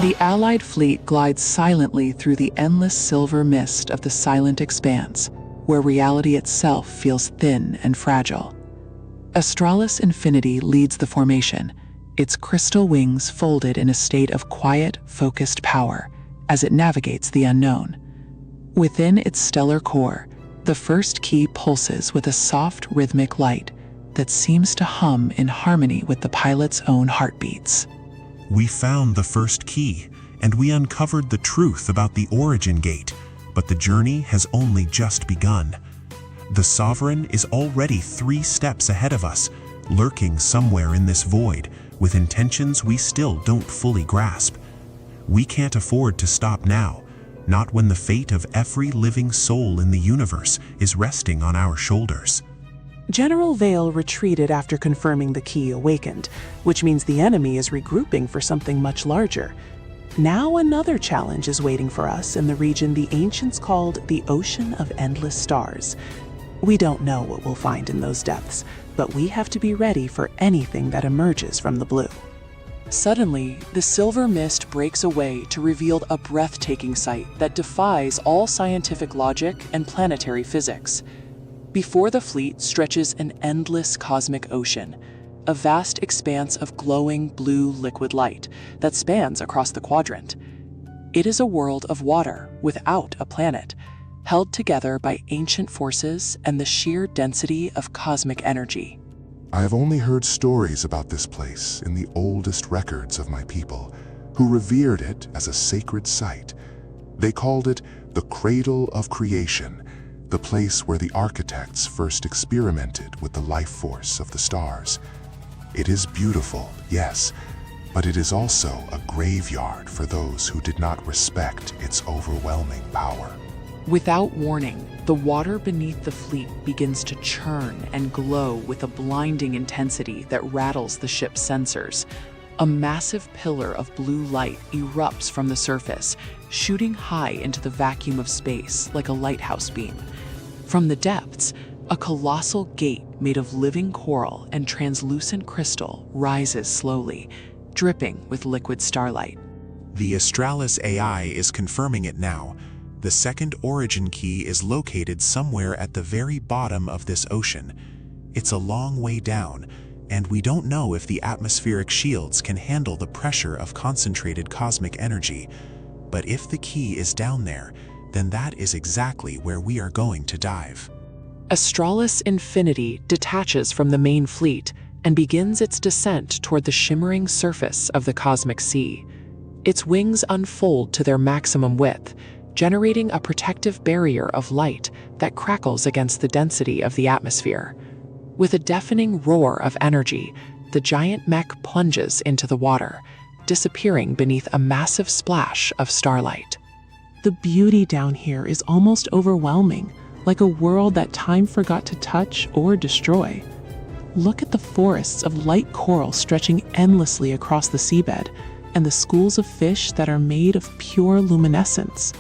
The Allied fleet glides silently through the endless silver mist of the silent expanse, where reality itself feels thin and fragile. Australis Infinity leads the formation, its crystal wings folded in a state of quiet, focused power as it navigates the unknown. Within its stellar core, the first key pulses with a soft, rhythmic light that seems to hum in harmony with the pilot's own heartbeats. We found the first key, and we uncovered the truth about the origin gate, but the journey has only just begun. The Sovereign is already 3 steps ahead of us, lurking somewhere in this void, with intentions we still don't fully grasp. We can't afford to stop now, not when the fate of every living soul in the universe is resting on our shoulders. General Vale retreated after confirming the key awakened, which means the enemy is regrouping for something much larger. Now another challenge is waiting for us in the region the ancients called the Ocean of Endless Stars. We don't know what we'll find in those depths, but we have to be ready for anything that emerges from the blue. Suddenly, the silver mist breaks away to reveal a breathtaking sight that defies all scientific logic and planetary physics. Before the fleet stretches an endless cosmic ocean, a vast expanse of glowing blue liquid light that spans across the quadrant. It is a world of water without a planet, held together by ancient forces and the sheer density of cosmic energy. I have only heard stories about this place in the oldest records of my people, who revered it as a sacred site. They called it the Cradle of Creation, the place where the architects first experimented with the life force of the stars. It is beautiful, yes, but it is also a graveyard for those who did not respect its overwhelming power. Without warning, the water beneath the fleet begins to churn and glow with a blinding intensity that rattles the ship's sensors. A massive pillar of blue light erupts from the surface, shooting high into the vacuum of space like a lighthouse beam. From the depths, a colossal gate made of living coral and translucent crystal rises slowly, dripping with liquid starlight. The Australis AI is confirming it now. The second origin key is located somewhere at the very bottom of this ocean. It's a long way down, and we don't know if the atmospheric shields can handle the pressure of concentrated cosmic energy. But if the key is down there, then that is exactly where we are going to dive. Australis Infinity detaches from the main fleet and begins its descent toward the shimmering surface of the cosmic sea. Its wings unfold to their maximum width, generating a protective barrier of light that crackles against the density of the atmosphere. With a deafening roar of energy, the giant mech plunges into the water, disappearing beneath a massive splash of starlight. The beauty down here is almost overwhelming, like a world that time forgot to touch or destroy. Look at the forests of light coral stretching endlessly across the seabed, and the schools of fish that are made of pure luminescence.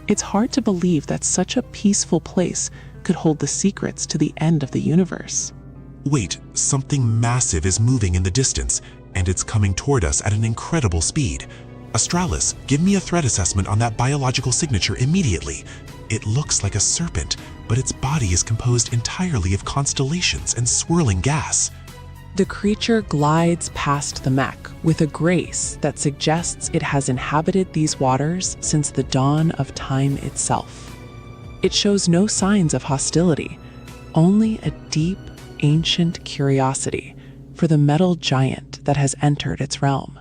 It's hard to believe that such a peaceful place could hold the secrets to the end of the universe. Wait, something massive is moving in the distance, and it's coming toward us at an incredible speed. Australis, give me a threat assessment on that biological signature immediately. It looks like a serpent, but its body is composed entirely of constellations and swirling gas. The creature glides past the mech with a grace that suggests it has inhabited these waters since the dawn of time itself. It shows no signs of hostility, only a deep, ancient curiosity for the metal giant that has entered its realm.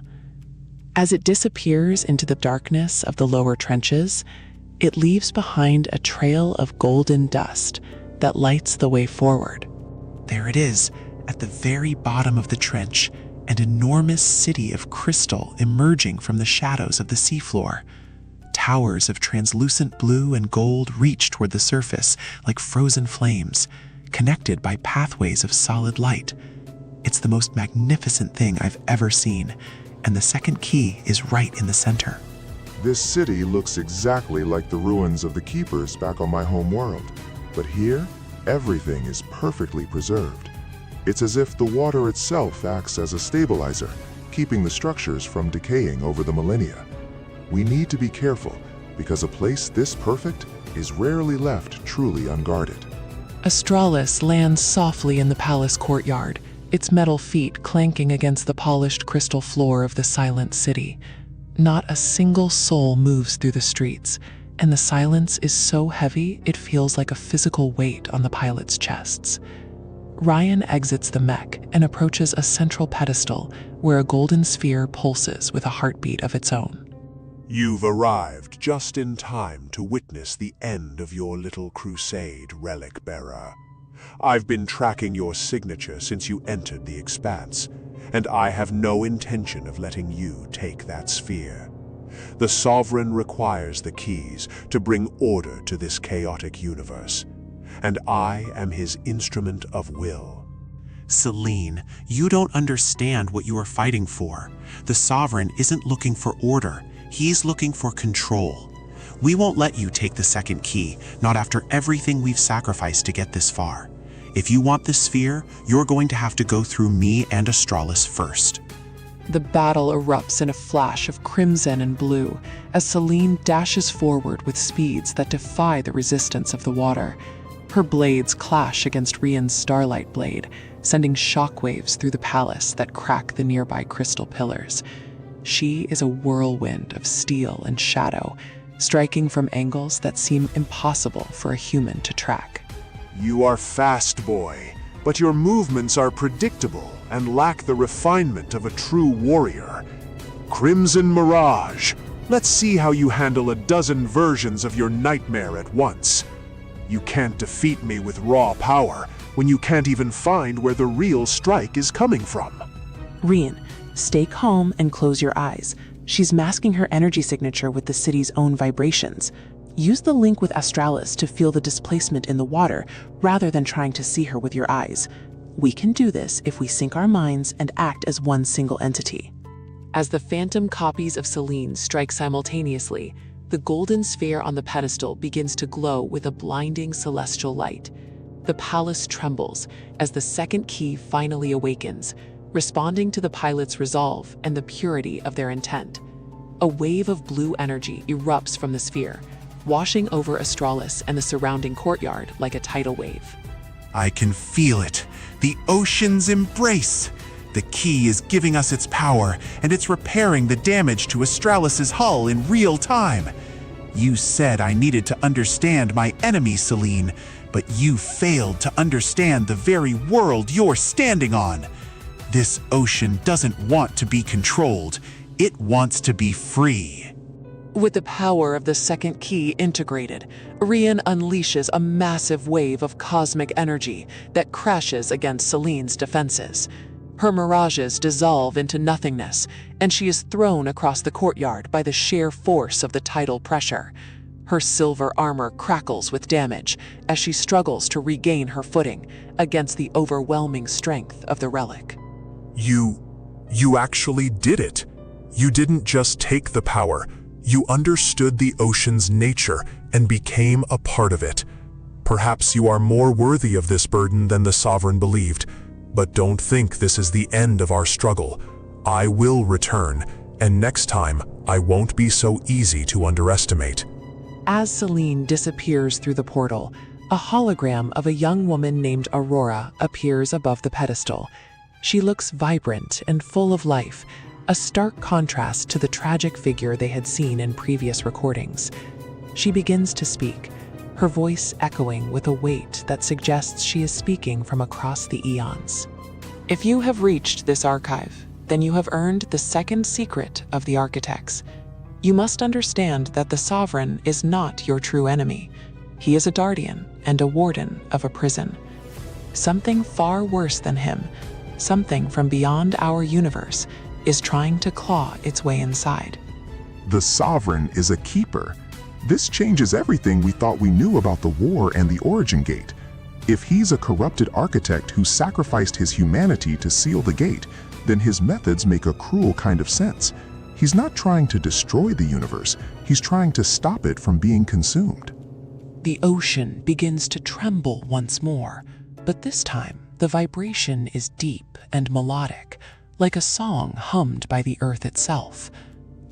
As it disappears into the darkness of the lower trenches, it leaves behind a trail of golden dust that lights the way forward. There it is, at the very bottom of the trench, an enormous city of crystal emerging from the shadows of the seafloor. Towers of translucent blue and gold reach toward the surface like frozen flames, connected by pathways of solid light. It's the most magnificent thing I've ever seen, and the second key is right in the center. This city looks exactly like the ruins of the keepers back on my home world, but here, everything is perfectly preserved. It's as if the water itself acts as a stabilizer, keeping the structures from decaying over the millennia. We need to be careful, because a place this perfect is rarely left truly unguarded. Astralis lands softly in the palace courtyard, its metal feet clanking against the polished crystal floor of the silent city. Not a single soul moves through the streets, and the silence is so heavy it feels like a physical weight on the pilots' chests. Ryan exits the mech and approaches a central pedestal where a golden sphere pulses with a heartbeat of its own. You've arrived just in time to witness the end of your little crusade, relic bearer. I've been tracking your signature since you entered the expanse, and I have no intention of letting you take that sphere. The Sovereign requires the keys to bring order to this chaotic universe, and I am his instrument of will. Celine, you don't understand what you are fighting for. The Sovereign isn't looking for order, he's looking for control. We won't let you take the second key, not after everything we've sacrificed to get this far. If you want this sphere, you're going to have to go through me and Astralis first. The battle erupts in a flash of crimson and blue as Celine dashes forward with speeds that defy the resistance of the water. Her blades clash against Rian's starlight blade, sending shockwaves through the palace that crack the nearby crystal pillars. She is a whirlwind of steel and shadow, striking from angles that seem impossible for a human to track. You are fast, boy, but your movements are predictable and lack the refinement of a true warrior. Crimson Mirage, let's see how you handle a dozen versions of your nightmare at once. You can't defeat me with raw power when you can't even find where the real strike is coming from. Rian, stay calm and close your eyes. She's masking her energy signature with the city's own vibrations. Use the link with Astralis to feel the displacement in the water rather than trying to see her with your eyes. We can do this if we sync our minds and act as one single entity. As the phantom copies of Celine strike simultaneously, the golden sphere on the pedestal begins to glow with a blinding celestial light. The palace trembles as the second key finally awakens, responding to the pilot's resolve and the purity of their intent. A wave of blue energy erupts from the sphere, washing over Astralis and the surrounding courtyard like a tidal wave. I can feel it. The ocean's embrace. The key is giving us its power, and it's repairing the damage to Astralis's hull in real time. You said I needed to understand my enemy, Celine, but you failed to understand the very world you're standing on. This ocean doesn't want to be controlled. It wants to be free. With the power of the second key integrated, Rian unleashes a massive wave of cosmic energy that crashes against Celine's defenses. Her mirages dissolve into nothingness, and she is thrown across the courtyard by the sheer force of the tidal pressure. Her silver armor crackles with damage as she struggles to regain her footing against the overwhelming strength of the relic. You actually did it. You didn't just take the power. You understood the ocean's nature and became a part of it. Perhaps you are more worthy of this burden than the Sovereign believed, but don't think this is the end of our struggle. I will return, and next time I won't be so easy to underestimate. As Celine disappears through the portal, a hologram of a young woman named Aurora appears above the pedestal. She looks vibrant and full of life, a stark contrast to the tragic figure they had seen in previous recordings. She begins to speak, her voice echoing with a weight that suggests she is speaking from across the eons. If you have reached this archive, then you have earned the second secret of the architects. You must understand that the Sovereign is not your true enemy. He is a guardian and a warden of a prison. Something far worse than him, something from beyond our universe, is trying to claw its way inside. The Sovereign is a keeper. This changes everything we thought we knew about the war and the Origin Gate. If he's a corrupted architect who sacrificed his humanity to seal the gate, then his methods make a cruel kind of sense. He's not trying to destroy the universe, he's trying to stop it from being consumed. The ocean begins to tremble once more, but this time the vibration is deep and melodic, like a song hummed by the earth itself.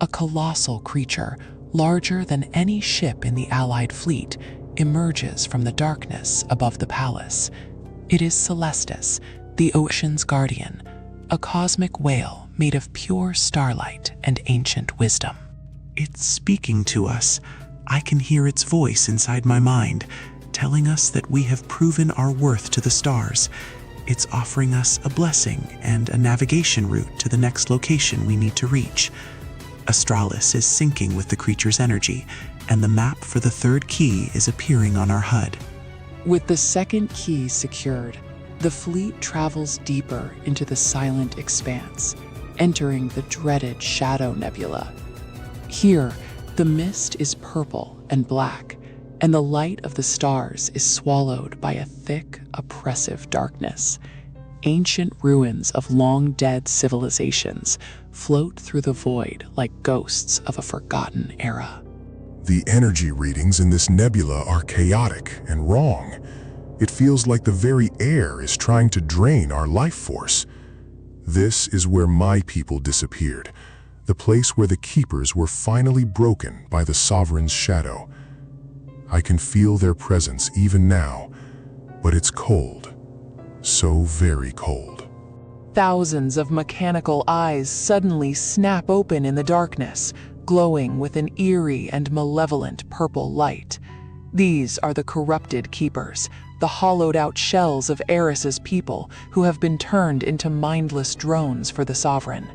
A colossal creature, larger than any ship in the Allied fleet, emerges from the darkness above the palace. It is Celestis, the ocean's guardian, a cosmic whale made of pure starlight and ancient wisdom. It's speaking to us. I can hear its voice inside my mind, telling us that we have proven our worth to the stars. It's offering us a blessing and a navigation route to the next location we need to reach. Astralis is syncing with the creature's energy, and the map for the third key is appearing on our HUD. With the second key secured, the fleet travels deeper into the silent expanse, entering the dreaded Shadow Nebula. Here, the mist is purple and black, and the light of the stars is swallowed by a thick, oppressive darkness. Ancient ruins of long-dead civilizations float through the void like ghosts of a forgotten era. The energy readings in this nebula are chaotic and wrong. It feels like the very air is trying to drain our life force. This is where my people disappeared, the place where the keepers were finally broken by the Sovereign's shadow. I can feel their presence even now, but it's cold, so very cold. Thousands of mechanical eyes suddenly snap open in the darkness, glowing with an eerie and malevolent purple light. These are the corrupted keepers, the hollowed-out shells of Eris's people who have been turned into mindless drones for the Sovereign.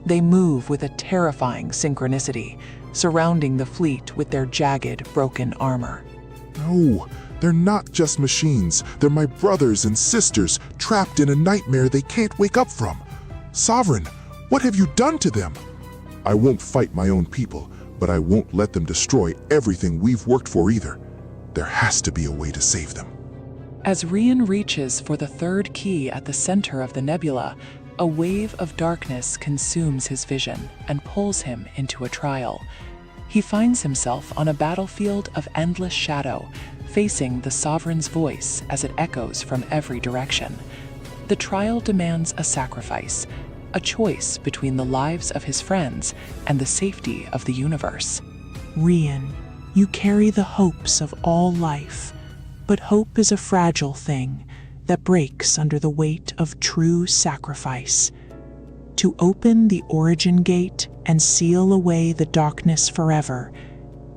They move with a terrifying synchronicity, surrounding the fleet with their jagged, broken armor. No, they're not just machines. They're my brothers and sisters, trapped in a nightmare they can't wake up from. Sovereign, what have you done to them? I won't fight my own people, but I won't let them destroy everything we've worked for either. There has to be a way to save them. As Rian reaches for the third key at the center of the nebula, a wave of darkness consumes his vision and pulls him into a trial. He finds himself on a battlefield of endless shadow, facing the Sovereign's voice as it echoes from every direction. The trial demands a sacrifice, a choice between the lives of his friends and the safety of the universe. Rian, you carry the hopes of all life, but hope is a fragile thing that breaks under the weight of true sacrifice. To open the origin gate and seal away the darkness forever,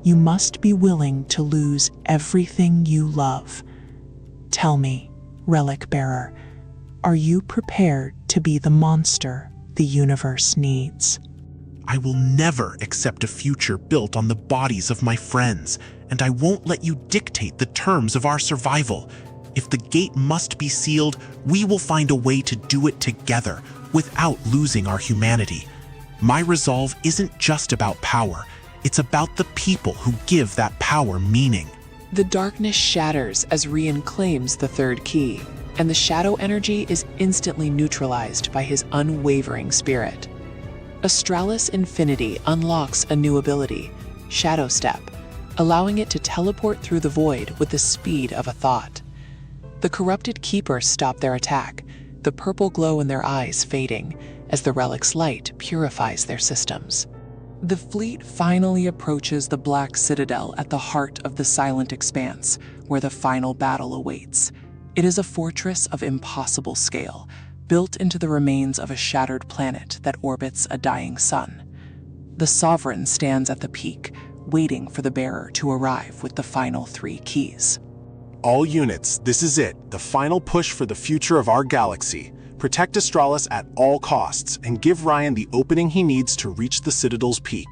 you must be willing to lose everything you love. Tell me, Relic Bearer, are you prepared to be the monster the universe needs? I will never accept a future built on the bodies of my friends, and I won't let you dictate the terms of our survival. If the gate must be sealed, we will find a way to do it together without losing our humanity. My resolve isn't just about power, it's about the people who give that power meaning. The darkness shatters as Rian claims the third key, and the shadow energy is instantly neutralized by his unwavering spirit. Astralis Infinity unlocks a new ability, Shadow Step, allowing it to teleport through the void with the speed of a thought. The corrupted keepers stop their attack, the purple glow in their eyes fading as the relic's light purifies their systems. The fleet finally approaches the Black Citadel at the heart of the silent expanse, where the final battle awaits. It is a fortress of impossible scale, built into the remains of a shattered planet that orbits a dying sun. The Sovereign stands at the peak, waiting for the bearer to arrive with the final three keys. All units, this is it, the final push for the future of our galaxy. Protect Astralis at all costs and give Ryan the opening he needs to reach the Citadel's peak.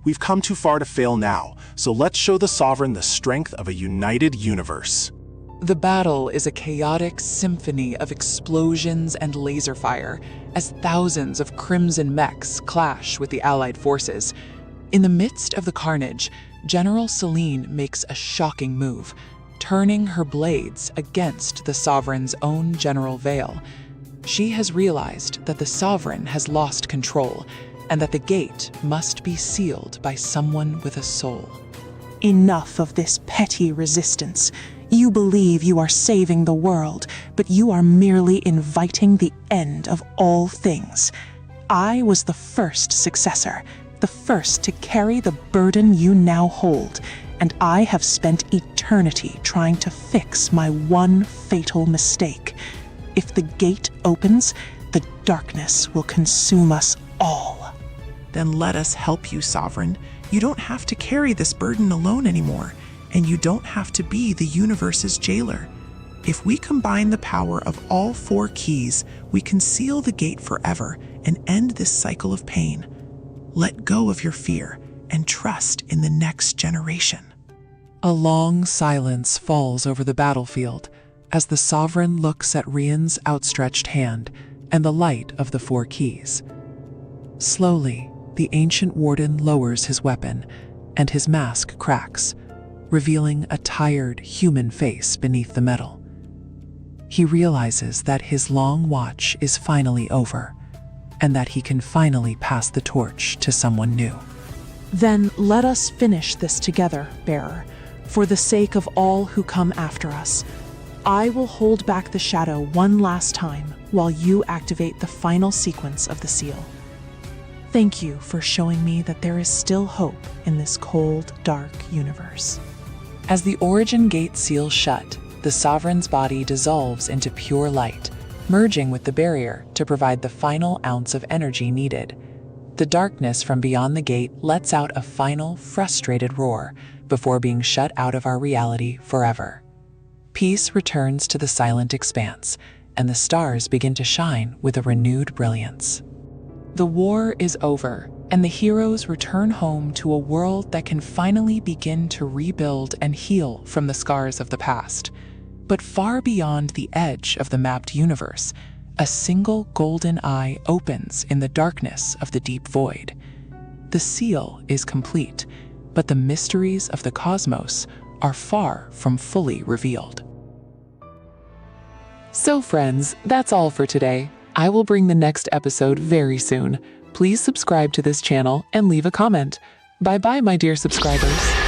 We've come too far to fail now, so let's show the Sovereign the strength of a united universe. The battle is a chaotic symphony of explosions and laser fire as thousands of crimson mechs clash with the Allied forces. In the midst of the carnage, General Celine makes a shocking move, turning her blades against the Sovereign's own General Vale. She has realized that the Sovereign has lost control and that the gate must be sealed by someone with a soul. Enough of this petty resistance. You believe you are saving the world, but you are merely inviting the end of all things. I was the first successor. the first to carry the burden you now hold, and I have spent eternity trying to fix my one fatal mistake. If the gate opens, the darkness will consume us all. Then let us help you, Sovereign. You don't have to carry this burden alone anymore, and you don't have to be the universe's jailer. If we combine the power of all 4 keys, we can seal the gate forever and end this cycle of pain. Let go of your fear and trust in the next generation. A long silence falls over the battlefield as the Sovereign looks at Rian's outstretched hand and the light of the 4 keys. Slowly, the ancient warden lowers his weapon, and his mask cracks, revealing a tired human face beneath the metal. He realizes that his long watch is finally over, and that he can finally pass the torch to someone new. Then let us finish this together, Bearer, for the sake of all who come after us. I will hold back the shadow one last time while you activate the final sequence of the seal. Thank you for showing me that there is still hope in this cold, dark universe. As the origin gate seals shut, the Sovereign's body dissolves into pure light, merging with the barrier to provide the final ounce of energy needed. The darkness from beyond the gate lets out a final, frustrated roar before being shut out of our reality forever. Peace returns to the silent expanse, and the stars begin to shine with a renewed brilliance. The war is over, and the heroes return home to a world that can finally begin to rebuild and heal from the scars of the past. But far beyond the edge of the mapped universe, a single golden eye opens in the darkness of the deep void. The seal is complete, but the mysteries of the cosmos are far from fully revealed. So friends, that's all for today. I will bring the next episode very soon. Please subscribe to this channel and leave a comment. Bye-bye, my dear subscribers.